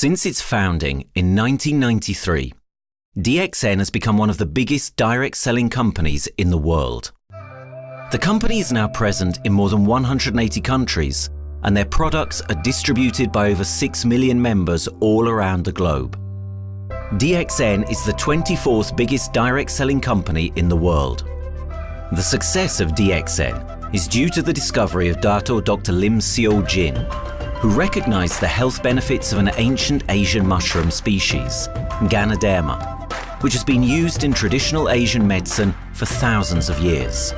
Since its founding in 1993, DXN has become one of the biggest direct selling companies in the world. The company is now present in more than 180 countries, and their products are distributed by over 6 million members all around the globe. DXN is the 24th biggest direct selling company in the world. The success of DXN is due to the discovery of Dr. Lim Seo Jin, who recognized the health benefits of an ancient Asian mushroom species, GANODERMA, which has been used in traditional Asian medicine for thousands of years.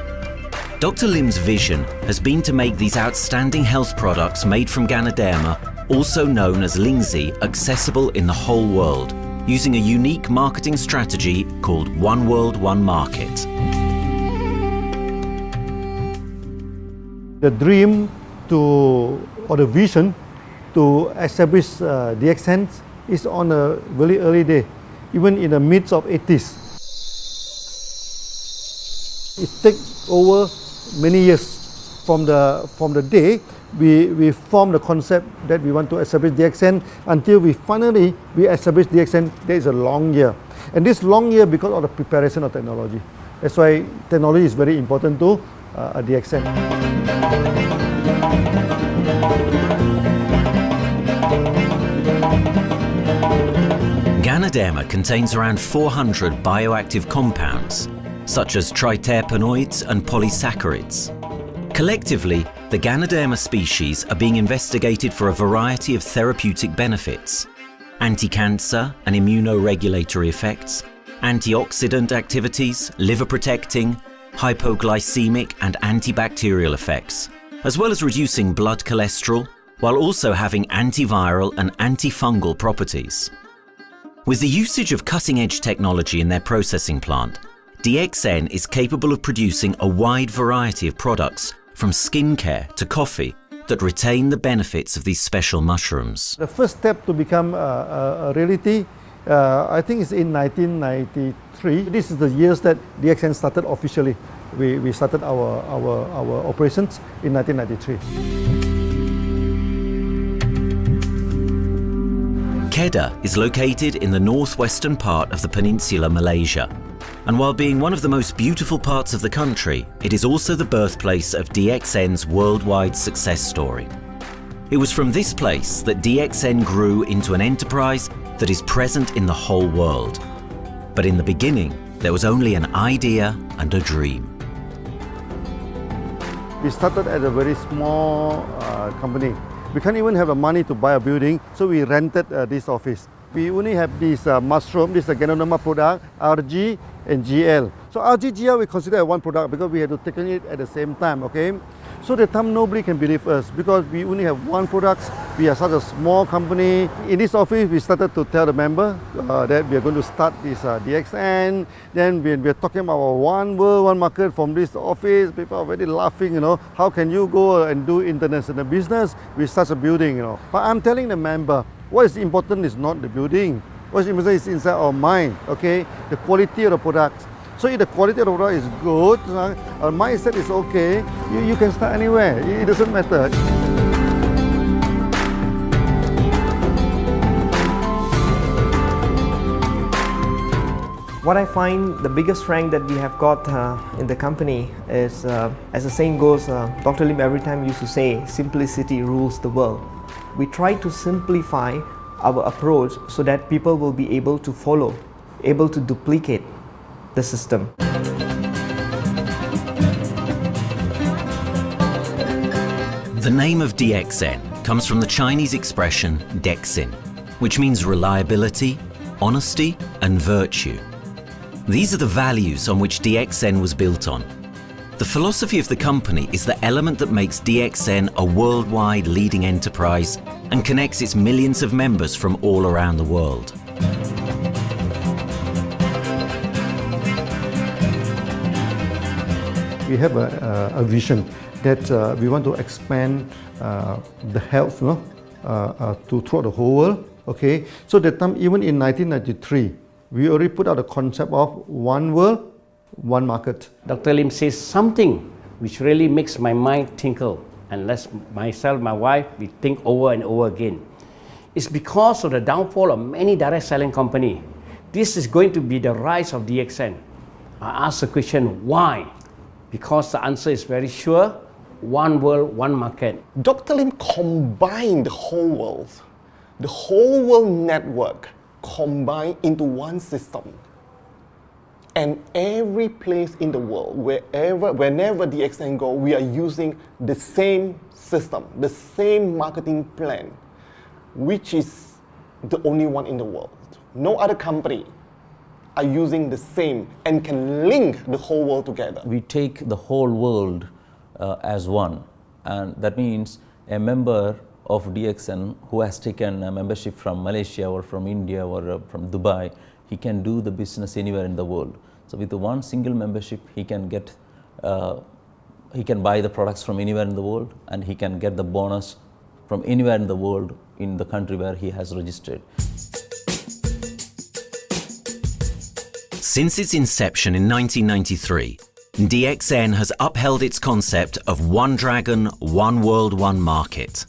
Dr. Lim's vision has been to make these outstanding health products made from GANODERMA, also known as Lingzi, accessible in the whole world, using a unique marketing strategy called One World, One Market. The dream or the vision to establish DXN is on a very early day, even in the midst of 80s. It takes over many years from the day we formed the concept that we want to establish DXN until we finally establish DXN. There is a long year, and this long year because of the preparation of technology. That's why technology is very important to DXN. GANODERMA contains around 400 bioactive compounds, such as triterpenoids and polysaccharides. Collectively, the GANODERMA species are being investigated for a variety of therapeutic benefits: anti-cancer and immunoregulatory effects, antioxidant activities, liver protecting, hypoglycemic and antibacterial effects, as well as reducing blood cholesterol, while also having antiviral and antifungal properties. With the usage of cutting-edge technology in their processing plant, DXN is capable of producing a wide variety of products, from skincare to coffee, that retain the benefits of these special mushrooms. The first step to become a reality, I think, is in 1993. This is the years that DXN started officially. We started our operations in 1993. Kedah is located in the northwestern part of the peninsula Malaysia, and while being one of the most beautiful parts of the country, it is also the birthplace of DXN's worldwide success story. It was from this place that DXN grew into an enterprise that is present in the whole world. But in the beginning, there was only an idea and a dream. We started at a very small company. We can't even have the money to buy a building, so we rented this office. We only have this mushroom, this is a GANODERMA product, RG and GL. So RG, GL we consider one product because we had to take it at the same time, okay? So the time nobody can believe us because we only have one product. We are such a small company. In this office, we started to tell the member that we are going to start this DXN. Then we are talking about one world, one market from this office. People are very laughing, how can you go and do international business with such a building, But I'm telling the member, what is important is not the building. What is important is inside our mind, okay? The quality of the product. So if the quality of the product is good, our mindset is okay, you can start anywhere. It doesn't matter. What I find the biggest strength that we have got in the company is, as the saying goes, Dr. Lim every time used to say, simplicity rules the world. We try to simplify our approach so that people will be able to follow, able to duplicate the system. The name of DXN comes from the Chinese expression DXN, which means reliability, honesty, and virtue. These are the values on which DXN was built on. The philosophy of the company is the element that makes DXN a worldwide leading enterprise and connects its millions of members from all around the world. We have a vision that we want to expand the health to throughout the whole world. Okay, so that time, even in 1993, we already put out the concept of one world, one market. Dr. Lim says something which really makes my mind tinkle, and lets myself, my wife, we think over and over again. It's because of the downfall of many direct selling companies. This is going to be the rise of DXN. I ask the question, why? Because the answer is very sure, one world, one market. Dr. Lim combined the whole world network combined into one system. And every place in the world, whenever DXN go, we are using the same system, the same marketing plan, which is the only one in the world. No other company are using the same and can link the whole world together. We take the whole world as one, and that means a member of DXN who has taken a membership from Malaysia or from India or from Dubai, he can do the business anywhere in the world. So with the one single membership, he can get, he can buy the products from anywhere in the world, and he can get the bonus from anywhere in the world in the country where he has registered. Since its inception in 1993, DXN has upheld its concept of one dragon, one world, one market.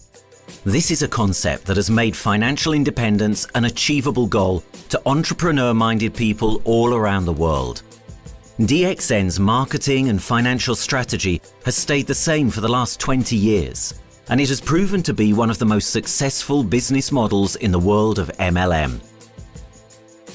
This is a concept that has made financial independence an achievable goal to entrepreneur-minded people all around the world. DXN's marketing and financial strategy has stayed the same for the last 20 years, and it has proven to be one of the most successful business models in the world of MLM.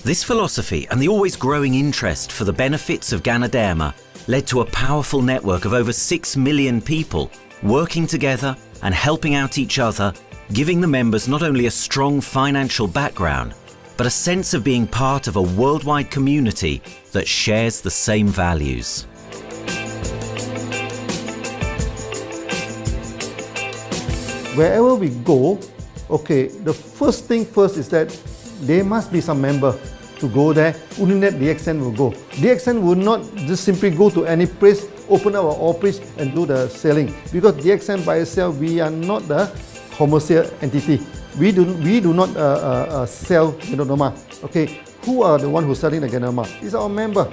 This philosophy and the always growing interest for the benefits of GANODERMA led to a powerful network of over 6 million people working together and helping out each other, giving the members not only a strong financial background, but a sense of being part of a worldwide community that shares the same values. Wherever we go, okay, the first thing first is that there must be some member to go there. Only that DXN will go. DXN will not just simply go to any place, open our office and do the selling. Because DXN by itself, we are not the commercial entity. We do not sell GANODERMA. Okay, who are the one who's selling the GANODERMA? It's our member.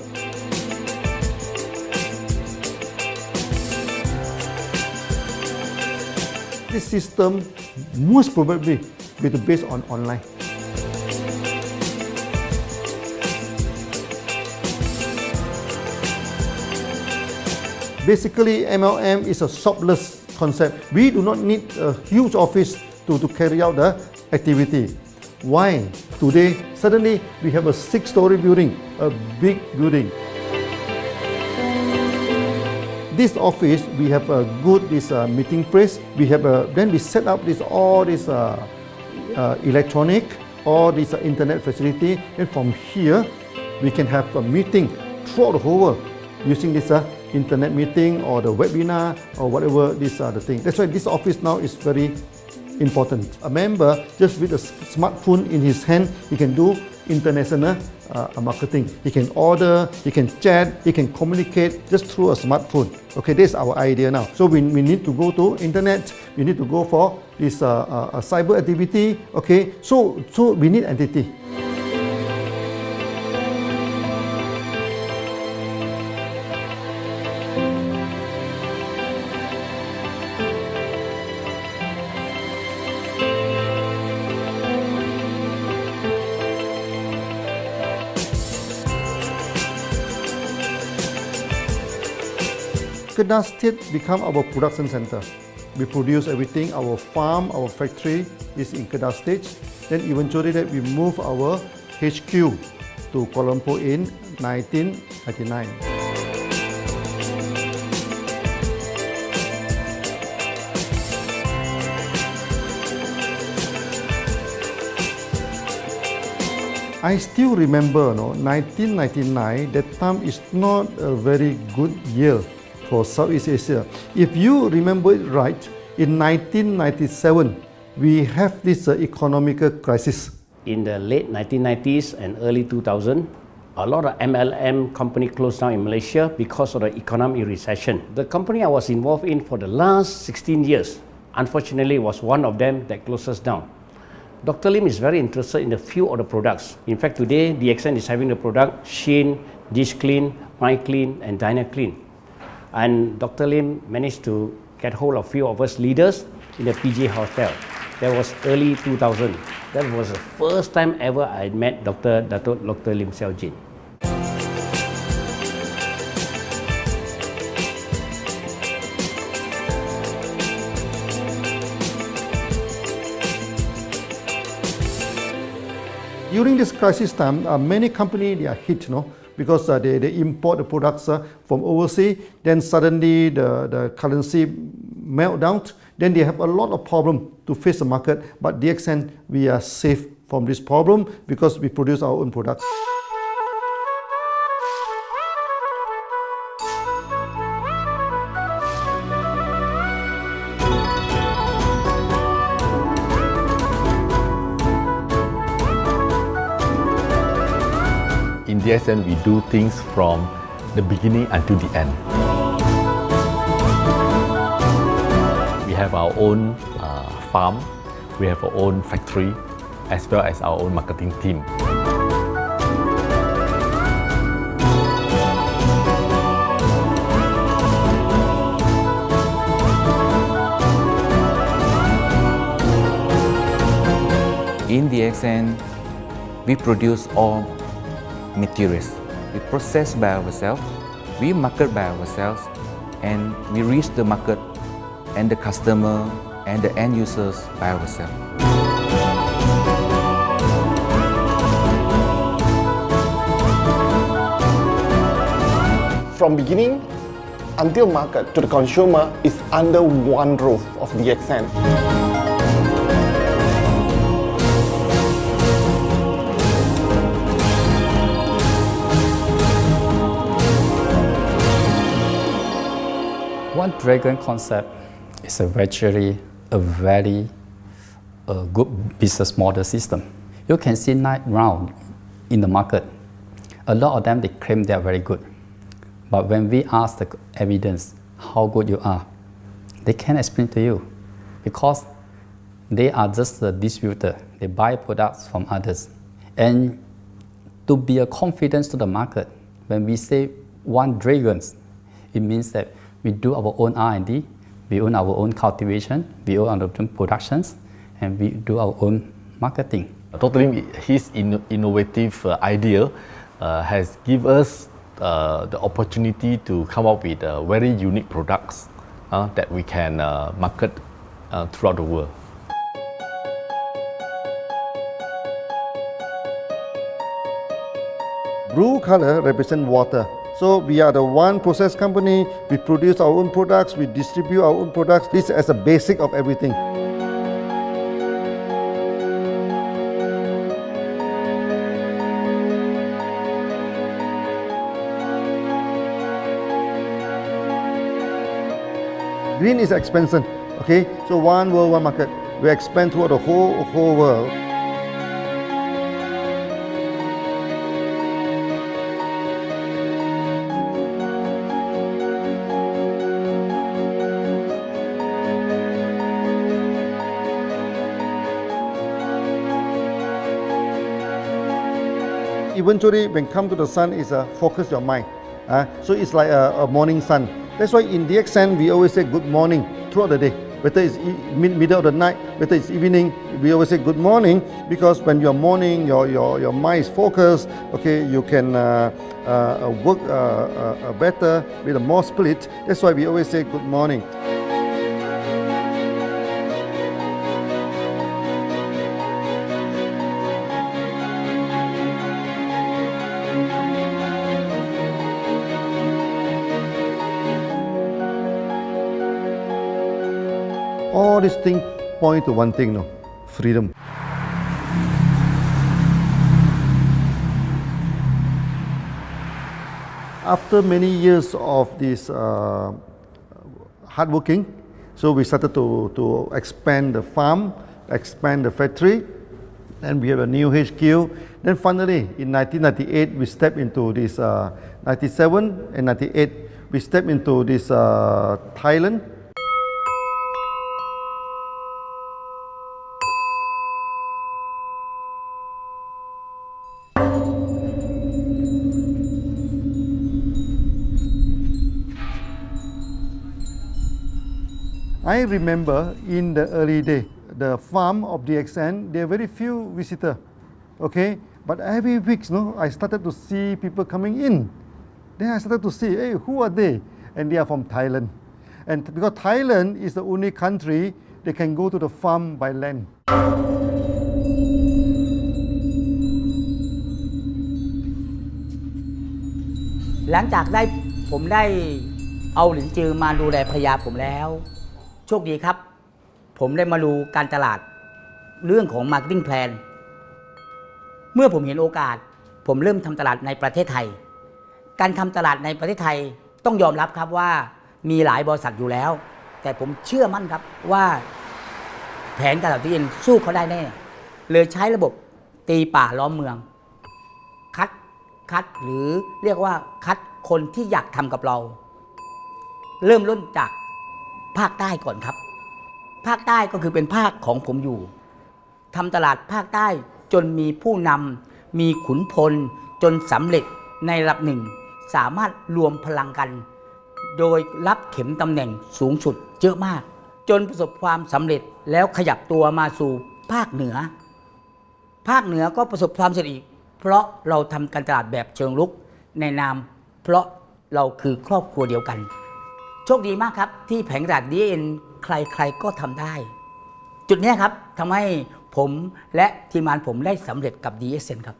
This system most probably will be based on online. Basically, MLM is a shopless concept. We do not need a huge office to carry out the activity. Why? Today, suddenly we have a 6-story building, a big building. This office, we have a good meeting place. We have then we set up all this electronic, all this internet facility, and from here we can have a meeting throughout the whole world using this internet meeting or the webinar or whatever these are the things. That's why this office now is very important. A member, just with a smartphone in his hand, he can do international marketing. He can order, he can chat, he can communicate just through a smartphone. Okay, this is our idea now. So we need to go to internet, we need to go for this cyber activity. Okay, so we need entity. Kedah State become our production center. We produce everything. Our farm, our factory is in Kedah State. Then eventually that we move our HQ to Kuala Lumpur in 1999. I still remember, 1999, that time is not a very good year for Southeast Asia. If you remember it right, in 1997, we have this economic crisis. In the late 1990s and early 2000, a lot of MLM company closed down in Malaysia because of the economic recession. The company I was involved in for the last 16 years, unfortunately, was one of them that closes down. Dr. Lim is very interested in a few of the products. In fact, today, DXN is having the product Sheen, Dish Clean, My Clean, and Diner Clean. And Dr. Lim managed to get hold of a few of us leaders in the PJ Hotel. That was early 2000. That was the first time ever I met Dr. Lim Xiaojin. During this crisis time, many companies they are hit, because they import the products from overseas. Then suddenly the currency melt down. Then they have a lot of problem to face the market. But DXN, we are safe from this problem because we produce our own products. In DXN, we do things from the beginning until the end. We have our own farm, we have our own factory, as well as our own marketing team. In DXN, we produce all materials. We process by ourselves, we market by ourselves, and we reach the market and the customer and the end users by ourselves. From beginning until market to the consumer is under one roof of DXN. One Dragon concept is a very good business model system. You can see 9 rounds in the market. A lot of them, they claim they are very good. But when we ask the evidence how good you are, they can't explain to you because they are just a distributor. They buy products from others. And to be a confidence to the market, when we say one Dragon, it means that we do our own R&D, we own our own cultivation, we own our own productions, and we do our own marketing. Dr. Lim, his innovative idea has given us the opportunity to come up with very unique products that we can market throughout the world. Blue color represents water. So we are the one process company, we produce our own products, we distribute our own products. This is a basic of everything. Green is expansion, okay? So one world, one market. We expand throughout the whole world. Eventually, when come to the sun, is focus your mind. So it's like a morning sun. That's why in DXN, we always say good morning throughout the day. Whether it's middle of the night, whether it's evening, we always say good morning because when you're morning, your mind is focused. Okay, you can work better with a more spirit. That's why we always say good morning. All these things point to one thing, freedom. After many years of this hard working, so we started to expand the farm, expand the factory, and we have a new HQ. Then finally, in 1998, we stepped into this, 97 and 98, we stepped into this Thailand. I remember in the early day, the farm of DXN, there are very few visitors, okay? But every week, no, I started to see people coming in. Then I started to see, hey, who are they? And they are from Thailand. And because Thailand is the only country they can go to the farm by land. หลังจากผมได้เอาหลินจือมาดูแลภรรยาผมแล้ว โชคดีครับ ผมได้มาดูการตลาดเรื่องของ Marketing Plan เมื่อผมเห็นโอกาสผมเริ่มทำตลาดในประเทศไทย การทำตลาดในประเทศไทยต้องยอมรับครับว่ามีหลายบริษัทอยู่แล้ว แต่ผมเชื่อมั่นครับว่าแผนการตลาดที่เอ็นสู้เขาได้แน่เลยใช้ระบบตีป่าล้อมเมืองคัดหรือเรียกว่าคัดคนที่อยากทำกับเราเริ่มต้นจากภาคใต้ก่อนครับภาคใต้ก็คือเป็นภาคของผมอยู่ทำตลาดภาคใต้จนมีผู้นำมีขุนพลจนสำเร็จในระดับหนึ่งสามารถรวมพลังกันโดยรับเข็มตำแหน่งสูงสุดเยอะมากจนประสบความสำเร็จแล้วขยับตัวมาสู่ภาคเหนือก็ประสบความสำเร็จอีกเพราะเราทำการตลาดแบบเชิงรุกในนามเพราะเราคือครอบครัวเดียวกันโชคดีมากครับที่แผงตลาด DXN ใครๆก็ทำได้จุดนี้ครับทำให้ผมและทีมงานผมได้สำเร็จกับ DXN ครับ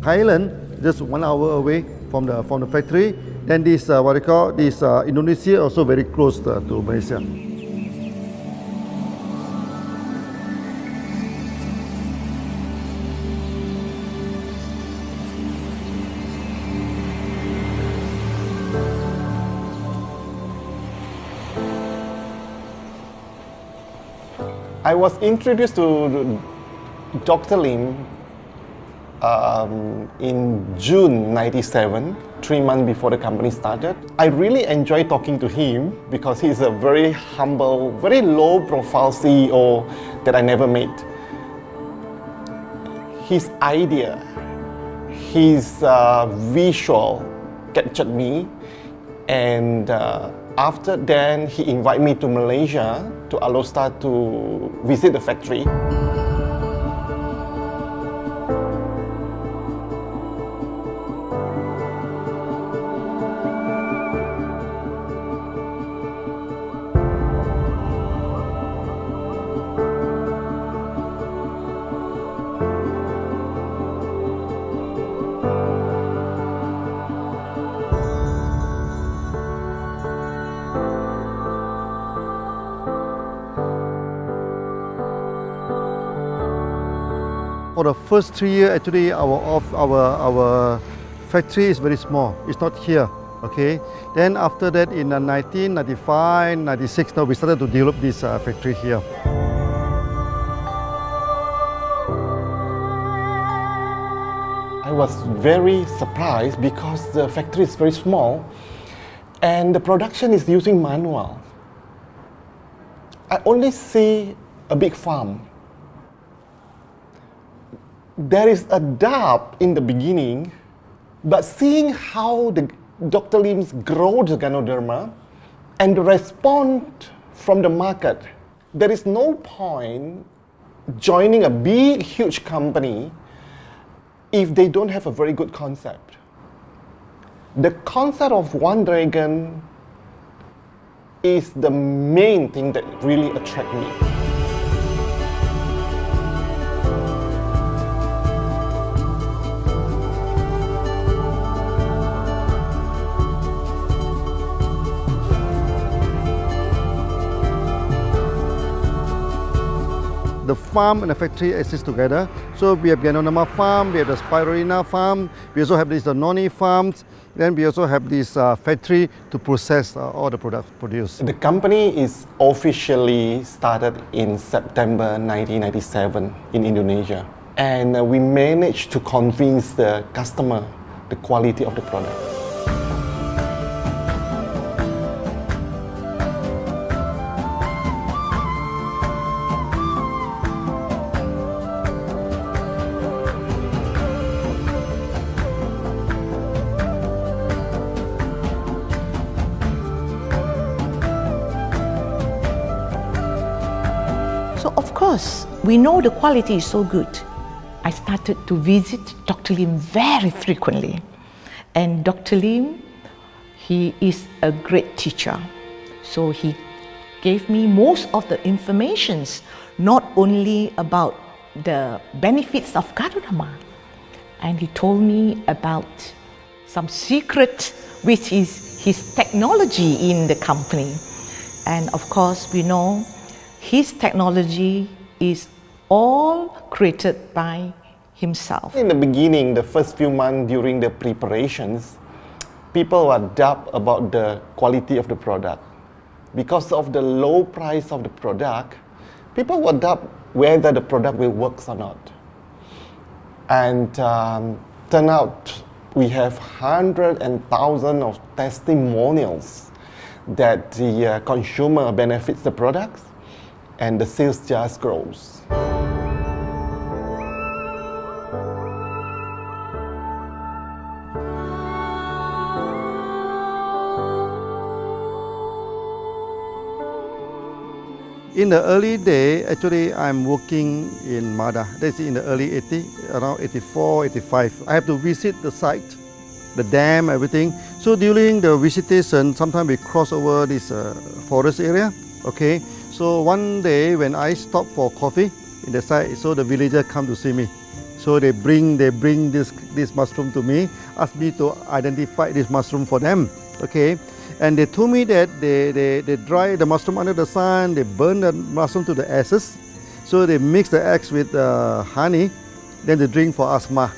Thailand just 1 hour away from the factory. Then this what they call this Indonesia also very close to Malaysia. I was introduced to Dr. Lim in June '97, 3 months before the company started. I really enjoyed talking to him because he's a very humble, very low-profile CEO that I never met. His idea, his visual captured me, and after then he invited me to Malaysia to allow staff to visit the factory. For the first 3 years, actually, our factory is very small. It's not here, okay? Then after that, in 1995, 96, now we started to develop this factory here. I was very surprised because the factory is very small and the production is using manual. I only see a big farm. There is a doubt in the beginning, but seeing how Dr. Lim's grow the GANODERMA and the response from the market, there is no point joining a big, huge company if they don't have a very good concept. The concept of One Dragon is the main thing that really attracts me. The farm and the factory exist together. So we have GANODERMA farm, we have the spirulina farm, we also have the noni farms, then we also have this factory to process all the products produced. The company is officially started in September 1997 in Indonesia. And we managed to convince the customer the quality of the product. because we know the quality is so good, I started to visit Dr. Lim very frequently. And Dr. Lim, he is a great teacher. So he gave me most of the informations, not only about the benefits of GANODERMA, and he told me about some secret, which is his technology in the company. And of course, we know his technology is all created by himself. In the beginning, the first few months during the preparations, people were doubt about the quality of the product. Because of the low price of the product, people were doubt whether the product will work or not. And turn out we have hundreds and thousands of testimonials that the consumer benefits the products and the sales just grows. In the early day, actually, I'm working in Mada. That's in the early 80s, around 84, 85. I have to visit the site, the dam, everything. So during the visitation, sometimes we cross over this forest area. Okay. So one day when I stop for coffee in the site, so the villagers come to see me. So they bring this mushroom to me, ask me to identify this mushroom for them. Okay. And they told me that they dry the mushroom under the sun, they burn the mushroom to the ashes. So they mix the eggs with honey, then they drink for asthma.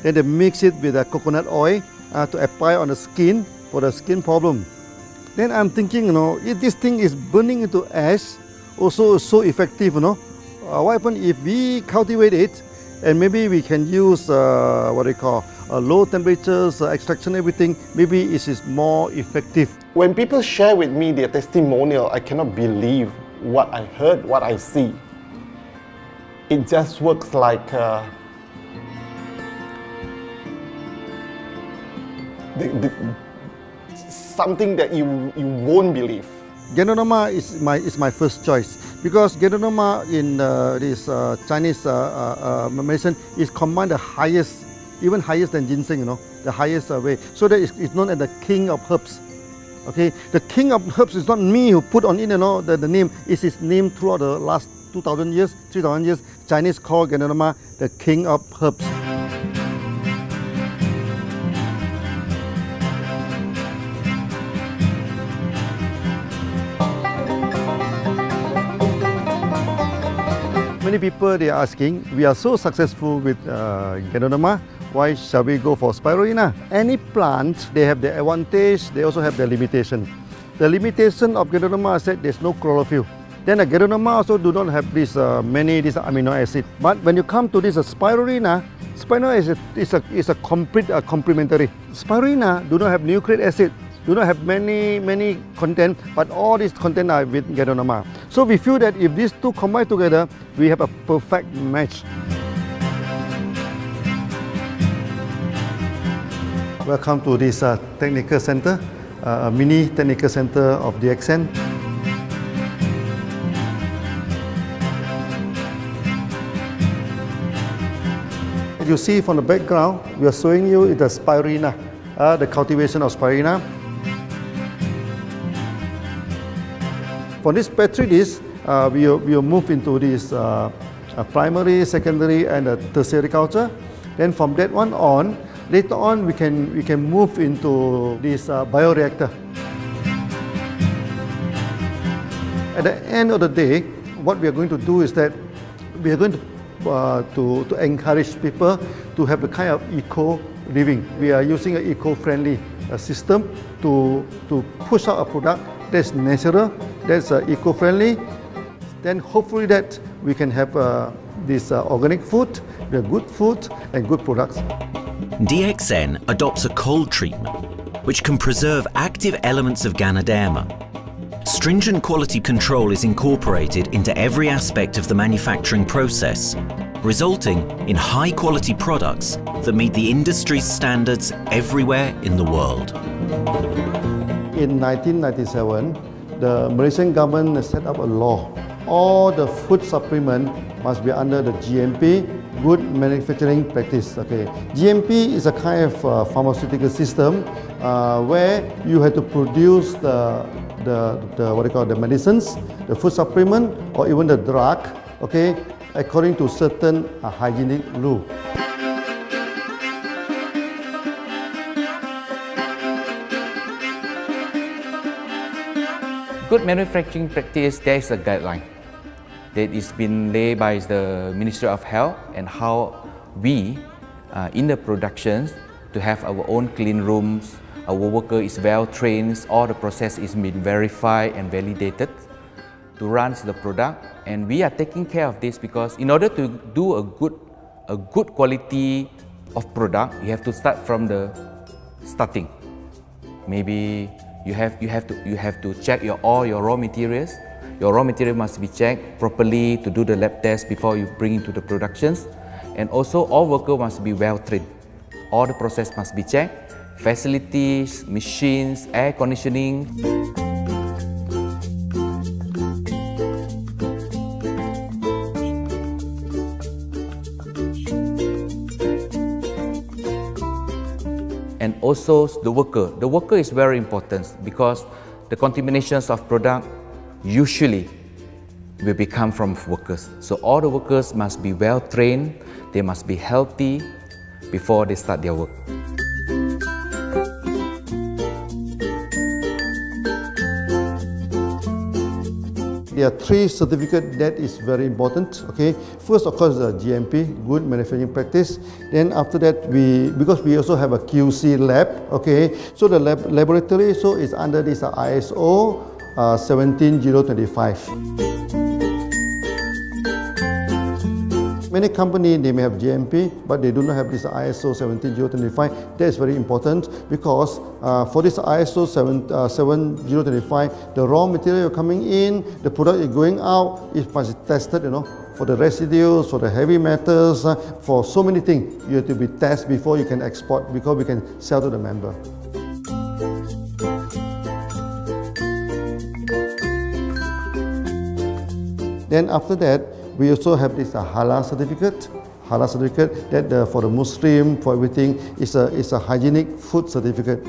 Then they mix it with coconut oil to apply on the skin for the skin problem. Then I'm thinking, if this thing is burning into ash, also so effective, what happens if we cultivate it and maybe we can use low temperatures, extraction, everything, maybe it is more effective. When people share with me their testimonial, I cannot believe what I heard, what I see. It just works like something that you won't believe. GANODERMA is my first choice because GANODERMA in this Chinese medicine is combined the highest, even higher than ginseng, the highest way. So that it's known as the king of herbs. Okay, the king of herbs is not me who put on it, the name. It's his name throughout the last 2,000 years, 3,000 years. Chinese call GANODERMA the king of herbs. Many people they are asking, we are so successful with GANODERMA, why shall we go for spirulina? Any plant, they have their advantage, they also have their limitation. The limitation of GANODERMA is that there's no chlorophyll. Then the GANODERMA also do not have this many amino acid. But when you come to this spirulina, spirulina is a complete complementary. Spirulina do not have nucleic acid, do not have many content, but all these content are with GANODERMA. So we feel that if these two combine together, we have a perfect match. Welcome to this technical center, a mini technical center of DXN. As you see from the background, we are showing you the spirulina, the cultivation of spirulina. For this petri dish, we will move into this primary, secondary, and tertiary culture. Then from that one on, later on we can move into this bioreactor. At the end of the day, what we are going to do is that we are going to encourage people to have a kind of eco living. We are using an eco-friendly system to push out a product that's natural, that's eco-friendly. Then hopefully that we can have this organic food, good food and good products. DXN adopts a cold treatment, which can preserve active elements of GANODERMA. Stringent quality control is incorporated into every aspect of the manufacturing process, resulting in high-quality products that meet the industry's standards everywhere in the world. In 1997, the Malaysian government set up a law all the food supplement must be under the GMP, good manufacturing practice. Okay, GMP is a kind of pharmaceutical system where you have to produce the what you call the medicines, the food supplement, or even the drug. Okay, according to certain hygienic rule. Good manufacturing practice, there is a guideline that is been laid by the Ministry of Health, and how we in the productions to have our own clean rooms, our worker is well trained, all the process is been verified and validated to run the product, and we are taking care of this because in order to do a good quality of product, you have to start from the starting. Maybe you have to check all your raw materials. Your raw material must be checked properly to do the lab test before you bring into the productions. And also all workers must be well trained. All the process must be checked. Facilities, machines, air conditioning. And also the worker. The worker is very important because the contaminations of product usually will become from workers. So all the workers must be well trained, they must be healthy before they start their work. There are 3 certificates that is very important. Okay, first of course the GMP, good manufacturing practice. Then after that because we also have a QC lab. Okay, so the laboratory so is under this ISO 17025. Many companies they may have GMP, but they do not have this ISO 17025. That is very important because for this ISO 7025, the raw material coming in, the product is going out, it must be tested, for the residues, for the heavy metals, for so many things. You have to be tested before you can export, because we can sell to the member. Then after that, we also have this halal certificate. Halal certificate that for the Muslim, for everything, is a hygienic food certificate.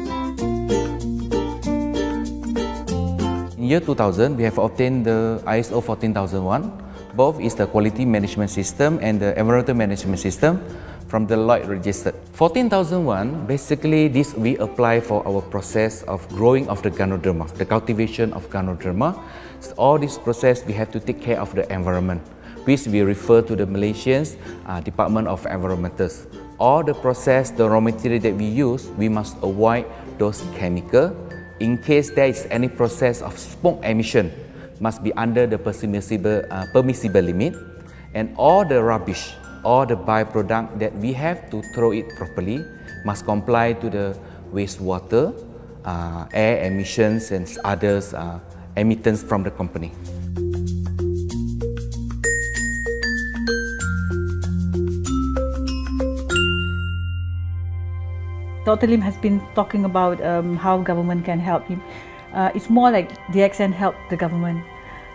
In year 2000, we have obtained the ISO 14001. Both is the quality management system and the environmental management system from the Lloyd registered. 14001, basically this we apply for our process of growing of the GANODERMA, the cultivation of GANODERMA. So all this process we have to take care of the environment, which we refer to the Malaysians Department of Environmentals. All the process, the raw material that we use, we must avoid those chemicals. In case there is any process of smoke emission, must be under the permissible limit, and all the rubbish, all the byproduct that we have to throw it properly must comply to the wastewater, air emissions and others emittance from the company. Dr. Lim has been talking about how government can help him. It's more like DXN helped the government,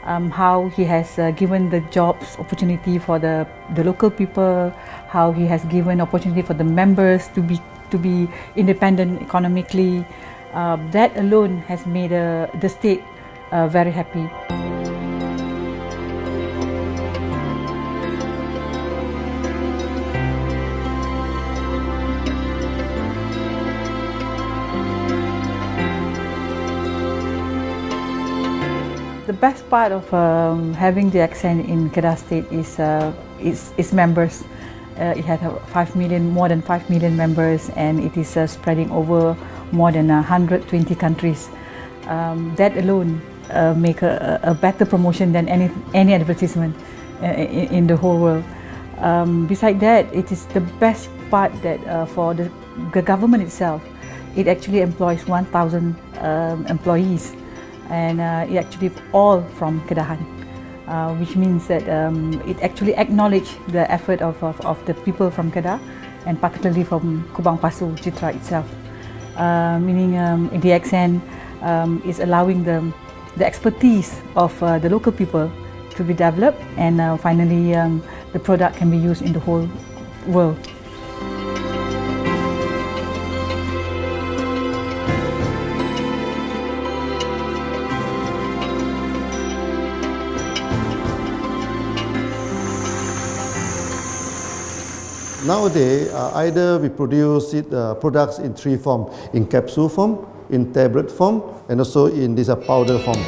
how he has given the jobs opportunity for the local people, how he has given opportunity for the members to be independent economically. That alone has made the state very happy. The best part of having DXN in Kedah State is its members. It had more than 5 million members, and it is spreading over more than 120 countries. That alone make a better promotion than any advertisement in the whole world. Besides that, it is the best part that for the government itself, it actually employs 1,000 employees. And it actually all from Kedahan, which means that it actually acknowledges the effort of the people from Kedah, and particularly from Kubang Pasu Citra itself. Meaning DXN is allowing the expertise of the local people to be developed, and finally the product can be used in the whole world. Nowadays, either we produce products in three forms: in capsule form, in tablet form, and also in this powder form.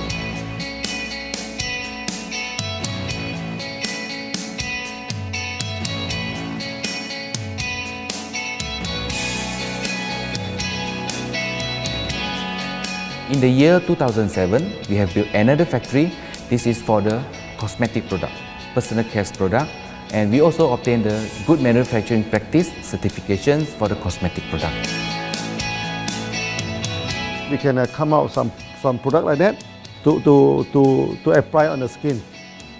In the year 2007, we have built another factory. This is for the cosmetic product, personal care product, and we also obtained the Good Manufacturing Practice certifications for the cosmetic product. We can come out some product like that to apply on the skin.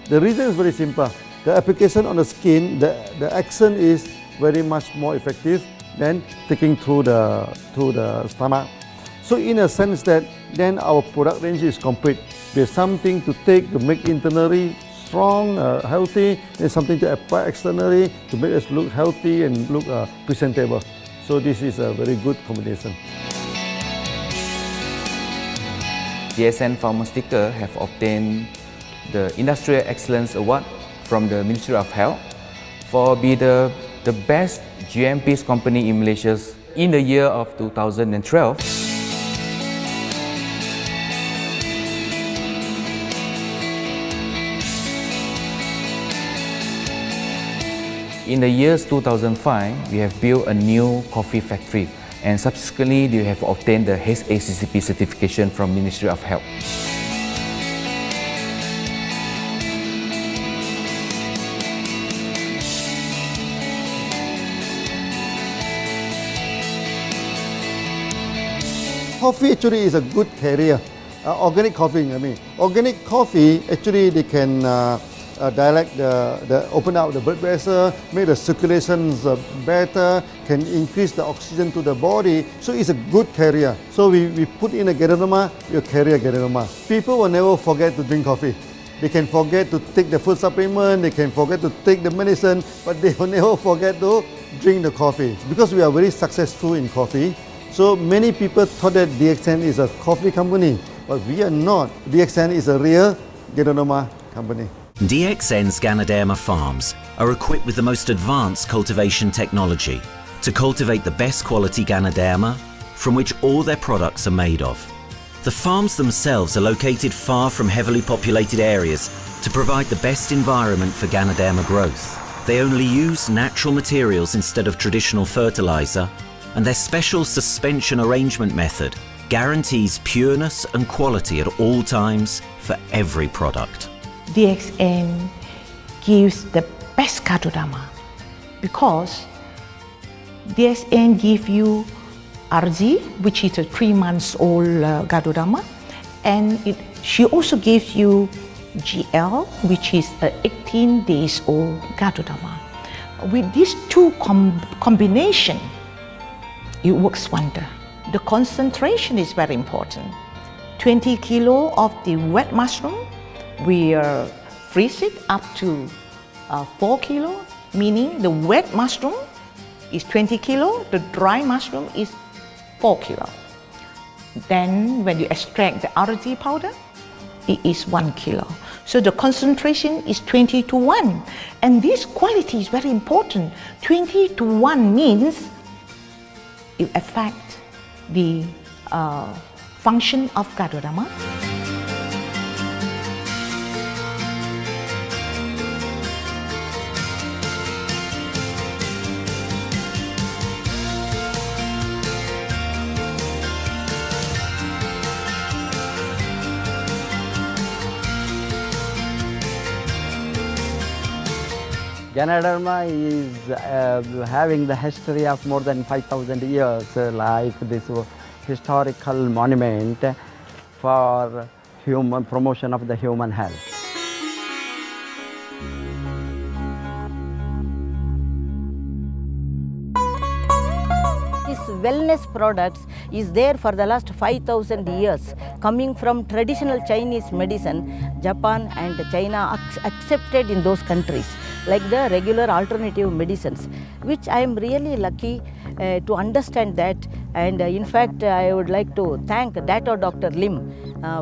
The reason is very simple. The application on the skin, the action is very much more effective than taking through the stomach. So in a sense that then our product range is complete. There's something to take to make internally strong, healthy, and something to apply externally to make us look healthy and look presentable. So this is a very good combination. DXN Pharmaceutical have obtained the Industrial Excellence Award from the Ministry of Health for being the best GMP company in Malaysia in the year of 2012. In the years 2005, we have built a new coffee factory, and subsequently we have obtained the HACCP certification from Ministry of Health. Coffee actually is a good carrier. Organic coffee, I mean. Organic coffee, actually they can dilate open up the blood vessel, make the circulations better, can increase the oxygen to the body. So it's a good carrier. So we put in a GANODERMA, you carry a GANODERMA. People will never forget to drink coffee. They can forget to take the food supplement, they can forget to take the medicine, but they will never forget to drink the coffee. Because we are very successful in coffee, so many people thought that DXN is a coffee company, but we are not. DXN is a real GANODERMA company. DXN's GANODERMA farms are equipped with the most advanced cultivation technology to cultivate the best quality GANODERMA from which all their products are made of. The farms themselves are located far from heavily populated areas to provide the best environment for GANODERMA growth. They only use natural materials instead of traditional fertilizer, and their special suspension arrangement method guarantees pureness and quality at all times for every product. DXN gives the best GANODERMA because DXN gives you RZ, which is a 3 months old GANODERMA, and she also gives you GL, which is a 18 days old GANODERMA. With these two combination, it works wonder. The concentration is very important. 20 kilo of the wet mushroom, we freeze it up to 4 kilo, meaning the wet mushroom is 20 kilo, the dry mushroom is 4 kilo. Then when you extract the RZ powder, it is 1 kilo. So the concentration is 20 to 1. And this quality is very important. 20 to 1 means it affects the function of GANODERMA. GANODERMA is having the history of more than 5,000 years, like this historical monument for human promotion of the human health. This wellness products is there for the last 5,000 years, coming from traditional Chinese medicine. Japan and China accepted in those countries, like the regular alternative medicines, which I am really lucky to understand that. And in fact, I would like to thank Dr. Lim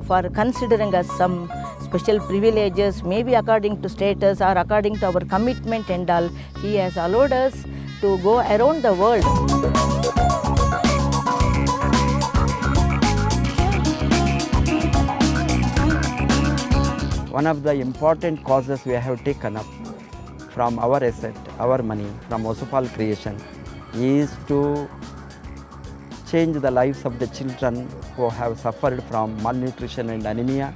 for considering us some special privileges, maybe according to status or according to our commitment and all. He has allowed us to go around the world. One of the important causes we have taken up from our asset, our money, from Osopal creation, is to change the lives of the children who have suffered from malnutrition and anemia,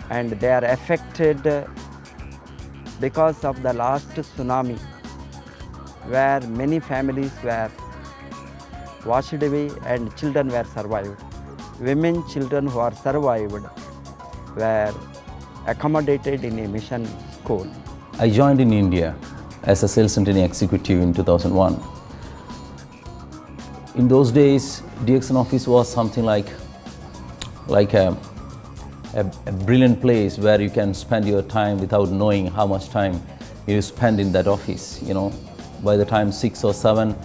and they are affected because of the last tsunami, where many families were washed away and children were survived. Women, children who are survived were accommodated in a mission school. I joined in India as a sales and training executive in 2001. In those days, DXN office was something like a brilliant place where you can spend your time without knowing how much time you spend in that office. You know, by the time 6 or 7,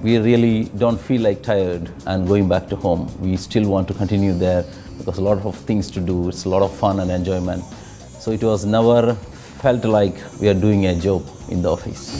we really don't feel like tired and going back to home. We still want to continue there because a lot of things to do. It's a lot of fun and enjoyment. So it was never felt like we are doing a job in the office.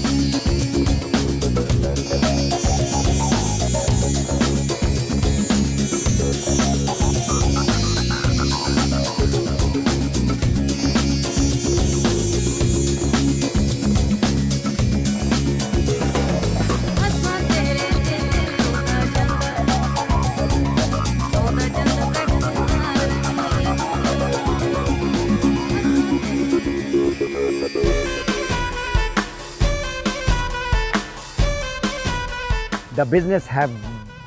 The business have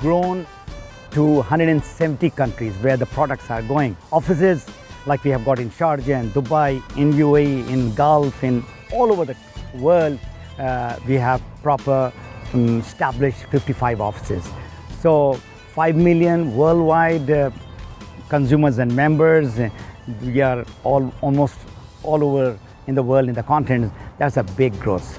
grown to 170 countries where the products are going. Offices like we have got in Sharjah and Dubai, in UAE, in Gulf, in all over the world, we have proper established 55 offices. So 5 million worldwide consumers and members. We are almost all over in the world, in the continent. That's a big growth.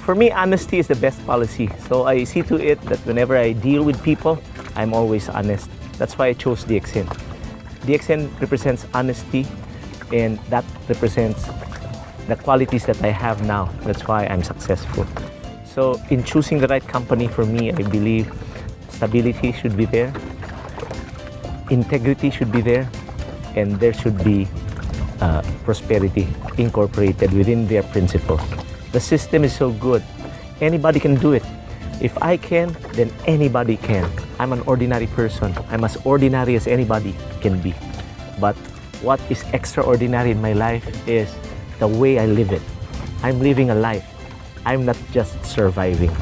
For me, honesty is the best policy. So I see to it that whenever I deal with people, I'm always honest. That's why I chose DXN. DXN represents honesty, and that represents the qualities that I have now. That's why I'm successful. So in choosing the right company for me, I believe stability should be there, integrity should be there, and there should be prosperity incorporated within their principle. The system is so good. Anybody can do it. If I can, then anybody can. I'm an ordinary person. I'm as ordinary as anybody can be. But what is extraordinary in my life is the way I live it. I'm living a life. I'm not just surviving.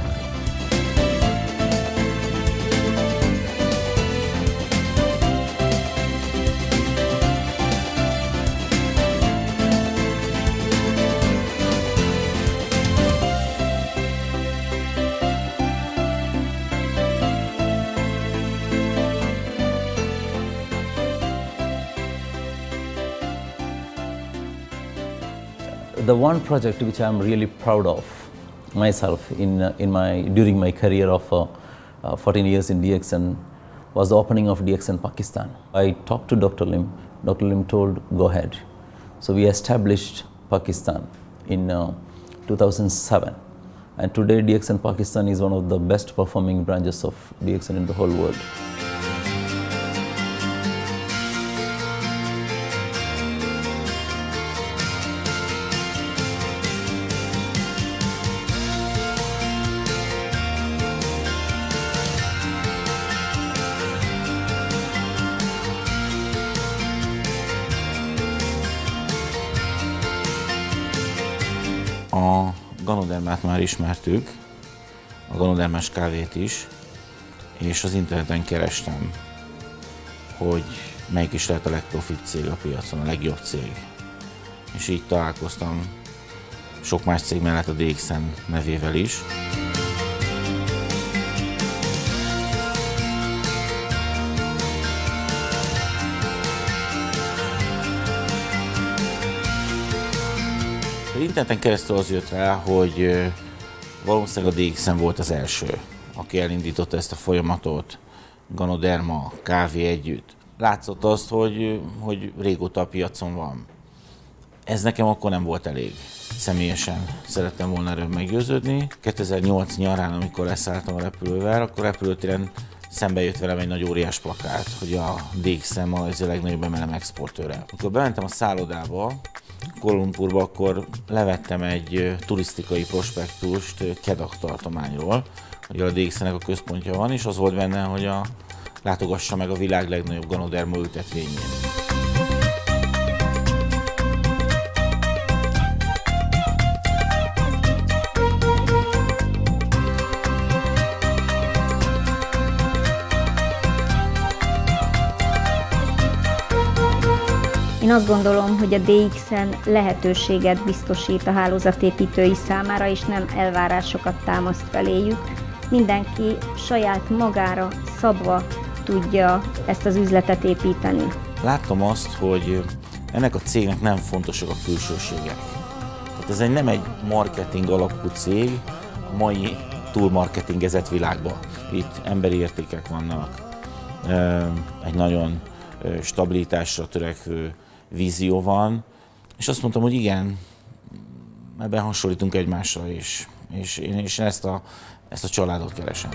The one project which I am really proud of myself during my career of 14 years in DXN was the opening of DXN Pakistan. I talked to Dr. Lim. Dr. Lim told, go ahead. So we established Pakistan in 2007. And today DXN Pakistan is one of the best performing branches of DXN in the whole world. A GANODERMát már ismertük, a GANODERMás kávét is, és az interneten kerestem, hogy melyik is lehet a legprofibb cég a piacon, a legjobb cég. És így találkoztam sok más cég mellett a DXN nevével is. Az interneten keresztül az jött rá, hogy valószínűleg a DXN volt az első, aki elindította ezt a folyamatot, GANODERMA, kávé együtt. Látszott azt, hogy régóta a piacon van. Ez nekem akkor nem volt elég. Személyesen szerettem volna erről meggyőződni. 2008 nyarán, amikor leszálltam a repülővel, akkor repülőtéren szembe jött velem egy nagy óriás plakát, hogy a DXN ma ez a legnagyobb MLM exportőre. Amikor bementem a szállodába, Kuala Lumpurba, akkor levettem egy turisztikai prospektust Kedah tartományról, hogy a DXN-nek a központja van, és az volt benne, hogy látogassa meg a világ legnagyobb GANODERMA ültetvényén. Én azt gondolom, hogy a DXN lehetőséget biztosít a hálózatépítői számára, és nem elvárásokat támaszt feléjük. Mindenki saját magára szabva tudja ezt az üzletet építeni. Láttam azt, hogy ennek a cégnek nem fontosak a külsőségek. Tehát ez nem egy marketing alapú cég a mai túlmarketingezett világban. Itt emberi értékek vannak, egy nagyon stabilitásra törekvő vízió van, és azt mondtam, hogy igen, ebben hasonlítunk egymásra is, és én ezt a családot keresem.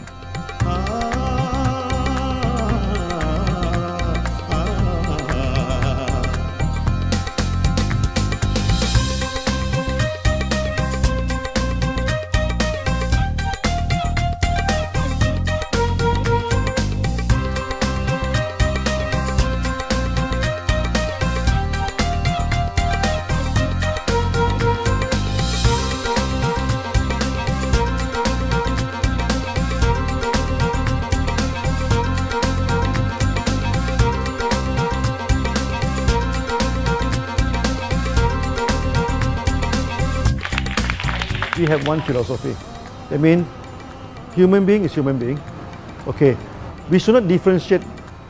We have one philosophy. I mean, human being is human being. Okay, we should not differentiate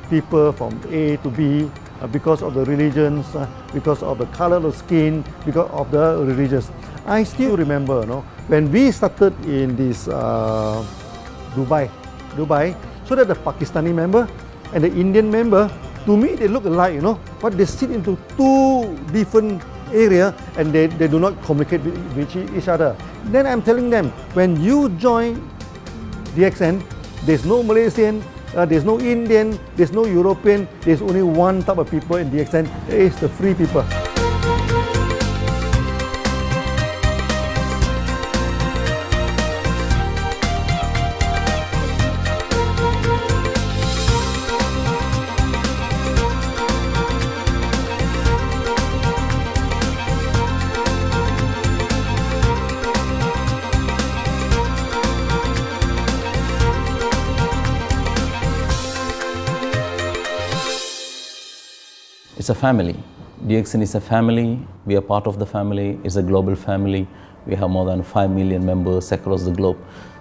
people from A to B because of the religions, because of the color of skin, because of the religious. I still remember, when we started in this Dubai, so that the Pakistani member and the Indian member, to me they look alike, but they sit into two different area and they do not communicate with each other. Then I'm telling them, when you join DXN, there's no Malaysian, there's no Indian, there's no European, there's only one type of people in DXN, it's the free people. It's a family. DXN is a family. We are part of the family. It's a global family. We have more than 5 million members across the globe.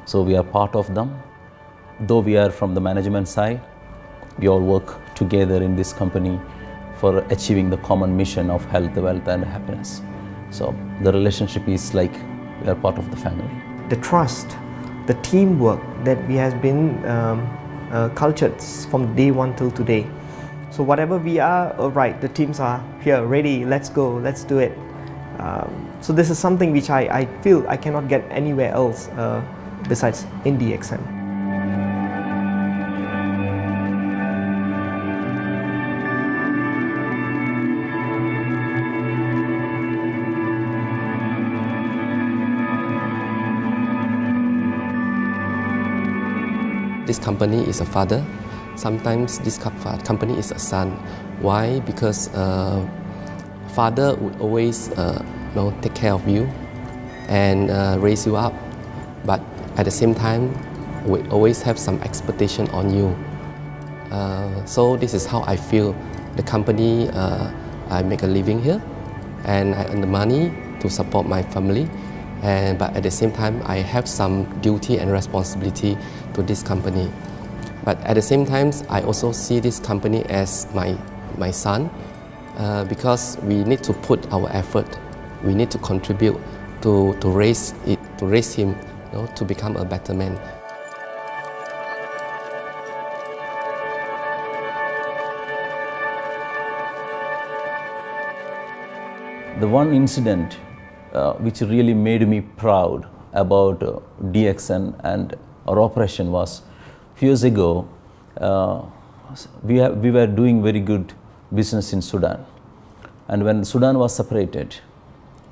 So we are part of them. Though we are from the management side, we all work together in this company for achieving the common mission of health, wealth and happiness. So the relationship is like we are part of the family. The trust, the teamwork that we has been cultured from day one till today. So whatever we are, right, the teams are here, ready, let's go, let's do it. So this is something which I feel I cannot get anywhere else besides in DXN. This company is a father. Sometimes this company is a son. Why? Because father would always take care of you, and raise you up. But at the same time, we always have some expectation on you. So this is how I feel. The company, I make a living here, and I earn the money to support my family. But at the same time, I have some duty and responsibility to this company. But at the same time, I also see this company as my son, because we need to put our effort. We need to contribute to raise him, to become a better man. The one incident which really made me proud about DXN and our operation was a few years ago. We were doing very good business in Sudan, and when Sudan was separated,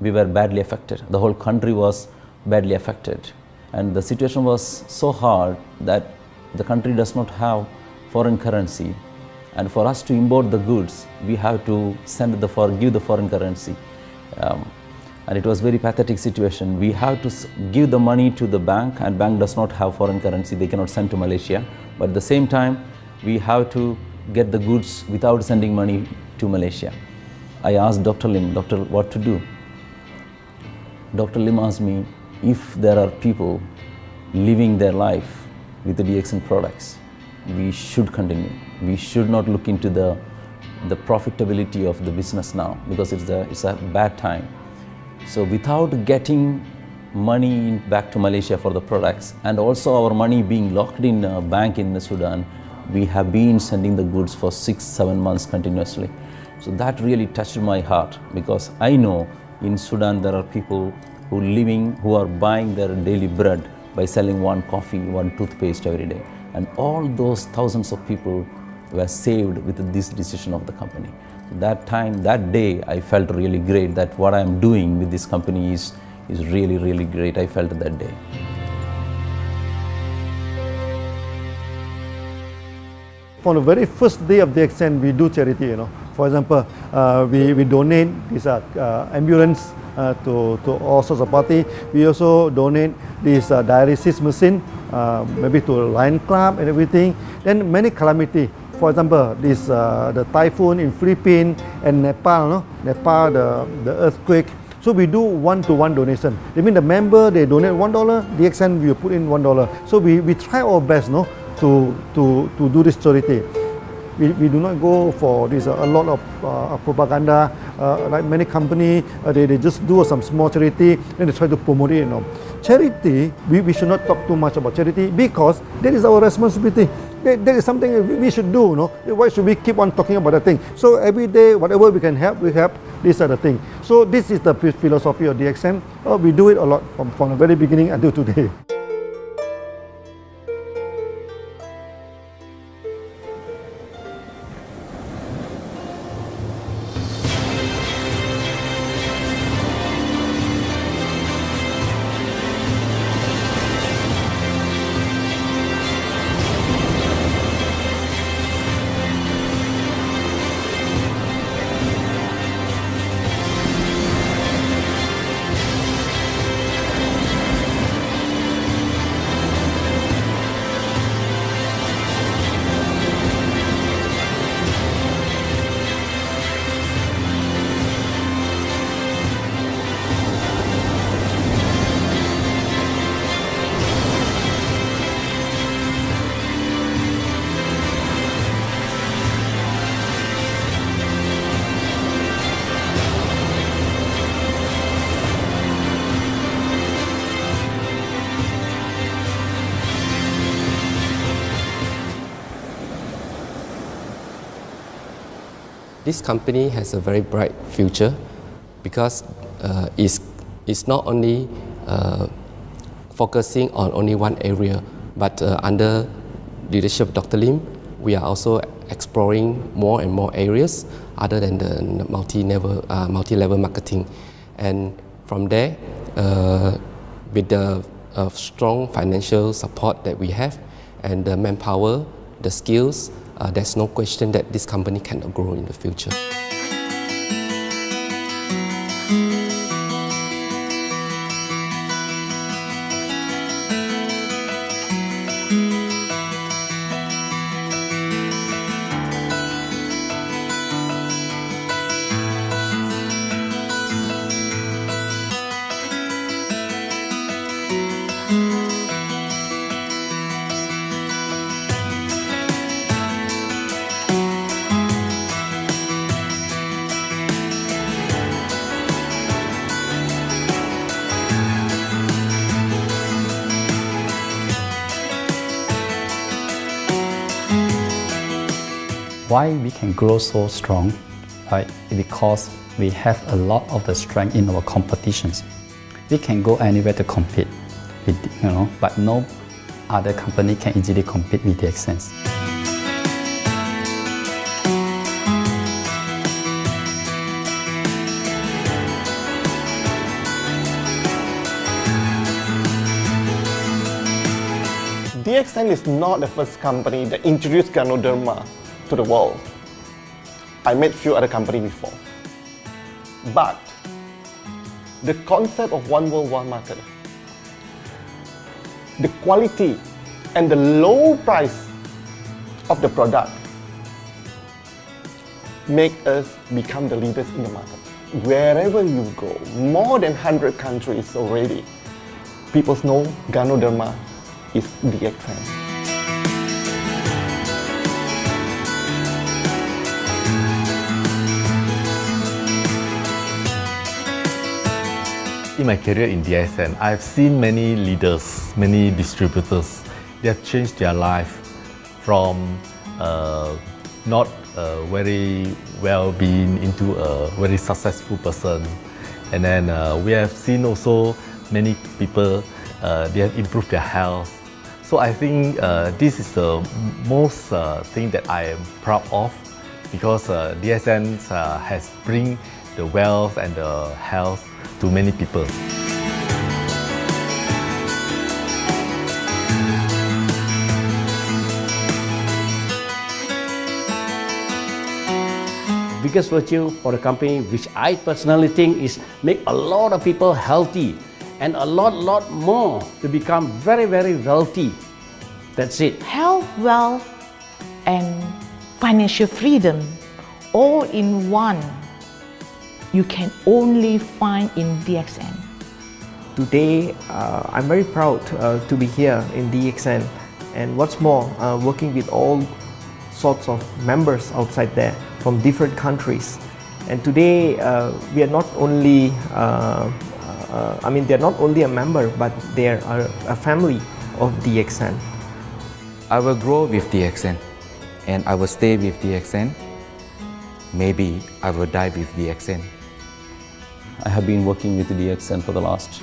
we were badly affected. The whole country was badly affected, and the situation was so hard that the country does not have foreign currency, and for us to import the goods, we have to give the foreign currency. And it was very pathetic situation. We have to give the money to the bank, and bank does not have foreign currency. They cannot send to Malaysia. But at the same time, we have to get the goods without sending money to Malaysia. I asked Dr. Lim, doctor, what to do? Dr. Lim asked me if there are people living their life with the DXN products, we should continue. We should not look into the profitability of the business now, because it's a bad time. So without getting money back to Malaysia for the products, and also our money being locked in a bank in Sudan, we have been sending the goods for 6-7 months continuously. So that really touched my heart, because I know in Sudan there are people who are buying their daily bread by selling one coffee, one toothpaste every day. And all those thousands of people were saved with this decision of the company. That day, I felt really great that what I am doing with this company is really, really great. I felt that day. From the very first day of DXN, we do charity. For example, we donate this ambulance to all sorts of party. We also donate this dialysis machine, maybe to Lion Club and everything. Then many calamity. For example, the typhoon in Philippines and Nepal, the earthquake. So we do one-to-one donation. I mean, the member, they donate $1, DXN will put in $1. So we try our best, to do this charity. We do not go for this a lot of propaganda, like many companies. They just do some small charity and they try to promote it. Charity, we should not talk too much about charity, because that is our responsibility. That is something we should do. Why should we keep on talking about that thing? So every day, whatever we can help, we help. These are the things. So this is the philosophy of DXN. We do it a lot from the very beginning until today. This company has a very bright future, because it's not only focusing on only one area, but under leadership of Dr. Lim, we are also exploring more and more areas other than the multi-level marketing. And from there, with the strong financial support that we have and the manpower, the skills, there's no question that this company cannot grow in the future. Why we can grow so strong, right? Because we have a lot of the strength in our competitions. We can go anywhere to compete, with, but no other company can easily compete with DXN. DXN is not the first company that introduced GANODERMA to the world. I met few other companies before. But the concept of one world, one market, the quality and the low price of the product make us become the leaders in the market. Wherever you go, more than 100 countries already, people know GANODERMA is DXN. In my career in DXN, I've seen many leaders, many distributors. They have changed their life from not very well-being into a very successful person. And then we have seen also many people, they have improved their health. So I think this is the most thing that I am proud of, because DXN has bring the wealth and the health to many people. Biggest virtue for the company, which I personally think is make a lot of people healthy and a lot more to become very wealthy. That's it. Health, wealth, and financial freedom all in one. You can only find in DXN. Today, I'm very proud to be here in DXN, and what's more, working with all sorts of members outside there from different countries. And today, we are not only, they're not only a member, but they're a family of DXN. I will grow with DXN, and I will stay with DXN. Maybe I will die with DXN. I have been working with DXN for the last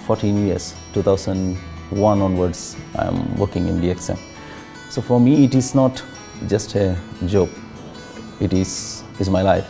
14 years. 2001 onwards, I am working in DXN. So for me, it is not just a job. It is my life.